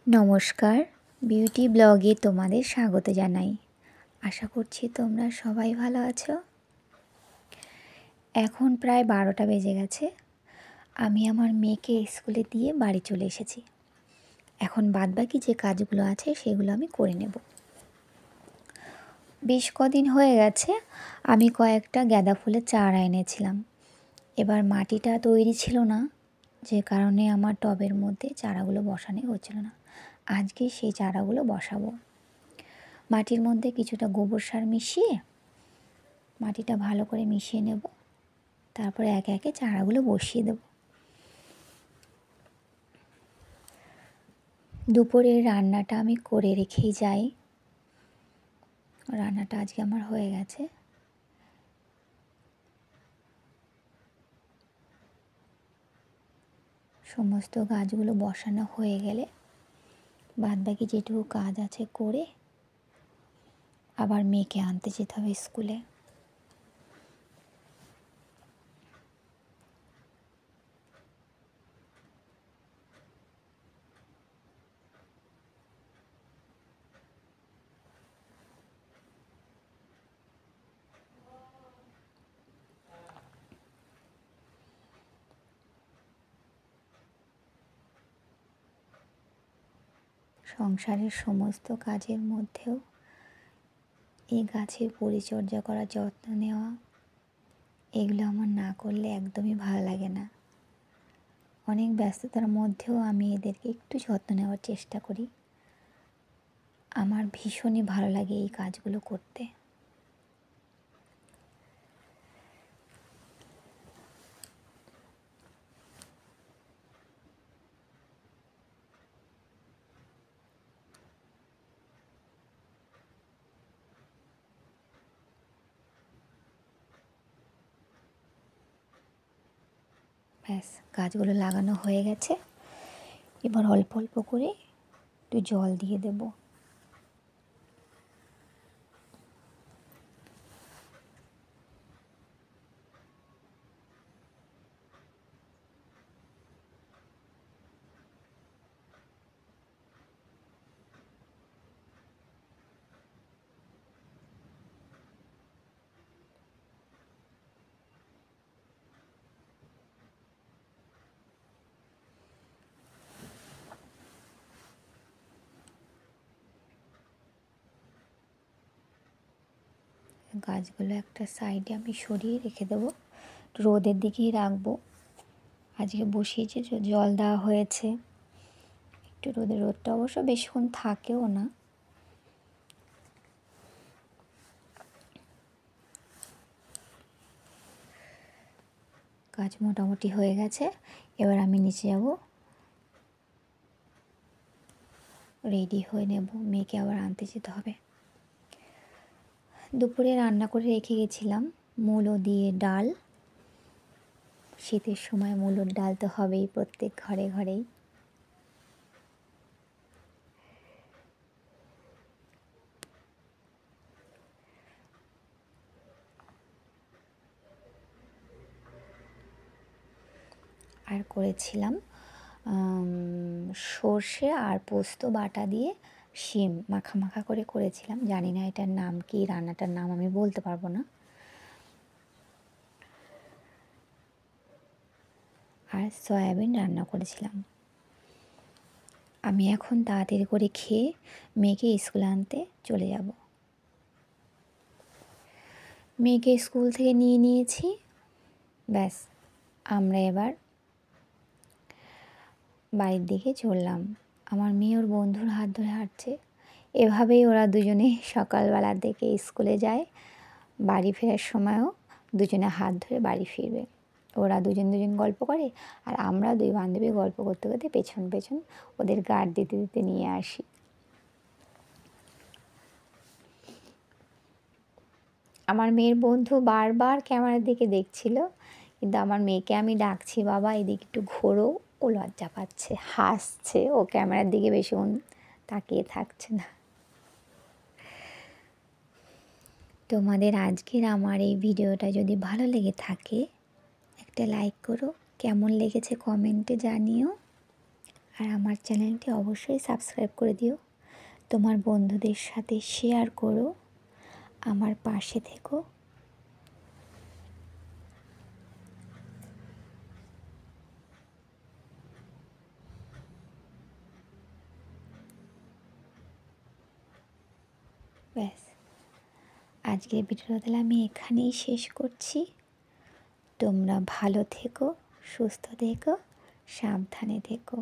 নমস্কার, বিউটি ব্লগে তোমাদের স্বাগত জানাই। আশা করছি তোমরা সবাই ভালো আছো। এখন প্রায় 12টা বেজে গেছে। আমি আমার মেয়েকে স্কুলে দিয়ে বাড়ি চলে এসেছি। এখন বাদবাকি যে কাজগুলো আছে সেগুলো আমি করে নেব। বেশ কদিন হয়ে গেছে আমি কয়েকটা গাঁদা ফুলের চারা এনেছিলাম। এবার মাটিটা তৈরি ছিল না, যে কারণে আমার টবের মধ্যে চারাগুলো বসানো হচ্ছিল না। আজকে সেই চারাগুলো বসাবো। মাটির মধ্যে কিছুটা গোবর সার মিশিয়ে মাটিটা ভালো করে মিশিয়ে নেব, তারপরে একে একে চারাগুলো বসিয়ে দেব। দুপুরের রান্নাটা আমি করে রেখেই যাই। রান্নাটা আজকে আমার হয়ে গেছে। সমস্ত গাছগুলো বসানো হয়ে গেলে বাদবাকি যেটুকু কাজ আছে করে আবার মেয়েকে আনতে যেতে হবে স্কুলে। সংসারের সমস্ত কাজের মধ্যেও এই গাছের পরিচর্যা করা, যত্ন নেওয়া, এগুলো আমার না করলে একদমই ভালো লাগে না। অনেক ব্যস্ততার মধ্যেও আমি এদেরকে একটু যত্ন নেওয়ার চেষ্টা করি। আমার ভীষণই ভালো লাগে এই কাজগুলো করতে। ব্যাস, গাছগুলো লাগানো হয়ে গেছে। এবার অল্প অল্প করে একটু জল দিয়ে দেব। গাছগুলো একটা সাইডে আমি সরিয়ে রেখে দেবো, রোদের দিকেই রাখবো। আজকে বসিয়েছি, জল দেওয়া হয়েছে, একটু রোদটা অবশ্য বেশিক্ষণ থাকেও না। কাজ মোটামুটি হয়ে গেছে। এবার আমি নিচে যাব, রেডি হয়ে নেব, মেয়েকে আবার আনতে যেতে হবে। দুপুরে রান্না করে রেখে গেছিলাম মূলো দিয়ে ডাল। শীতের সময় মূলোর ডাল তো হবেই প্রত্যেক ঘরে ঘরেই। আর করেছিলাম সর্ষে আর পোস্ত বাটা দিয়ে শিম মাখা মাখা করে করেছিলাম। জানি না এটার নাম কি, রান্নাটার নাম আমি বলতে পারবো না। আর সয়াবিন রান্না করেছিলাম। আমি এখন তাড়াতাড়ি করে খেয়ে মেয়েকে স্কুল আনতে চলে যাব। মেয়েকে স্কুল থেকে নিয়ে নিয়েছি। ব্যাস, আমরা এবার বাড়ির দিকে চললাম। আমার মেয়ে ওর বন্ধুর হাত ধরে হাঁটছে। এভাবেই ওরা দুজনে সকালবেলার দিকে স্কুলে যায়, বাড়ি ফেরার সময়ও দুজনে হাত ধরে বাড়ি ফিরবে। ওরা দুজন গল্প করে, আর আমরা দুই বান্ধবী গল্প করতে করতে পেছন পেছন ওদের গার্ড দিতে দিতে নিয়ে আসি। আমার মেয়ের বন্ধু বারবার ক্যামেরার দিকে দেখছিল, কিন্তু আমার মেয়েকে আমি ডাকছি, বাবা এদিকে একটু ঘোরো, ও লজ্জা পাচ্ছে, হাসছে, ও ক্যামেরার দিকে বেশিক্ষণ তাকিয়ে থাকছে না। তোমাদের আজকের আমার এই ভিডিওটা যদি ভালো লেগে থাকে একটা লাইক করো, কেমন লেগেছে কমেন্টে জানিও। আর আমার চ্যানেলটি অবশ্যই সাবস্ক্রাইব করে দিও। তোমার বন্ধুদের সাথে শেয়ার করো, আমার পাশে থেকো। ব্যাস, আজকের ভিডিওটা তাহলে আমি এখানেই শেষ করছি। তোমরা ভালো থেকো, সুস্থ থেকো, সাবধানে থেকো।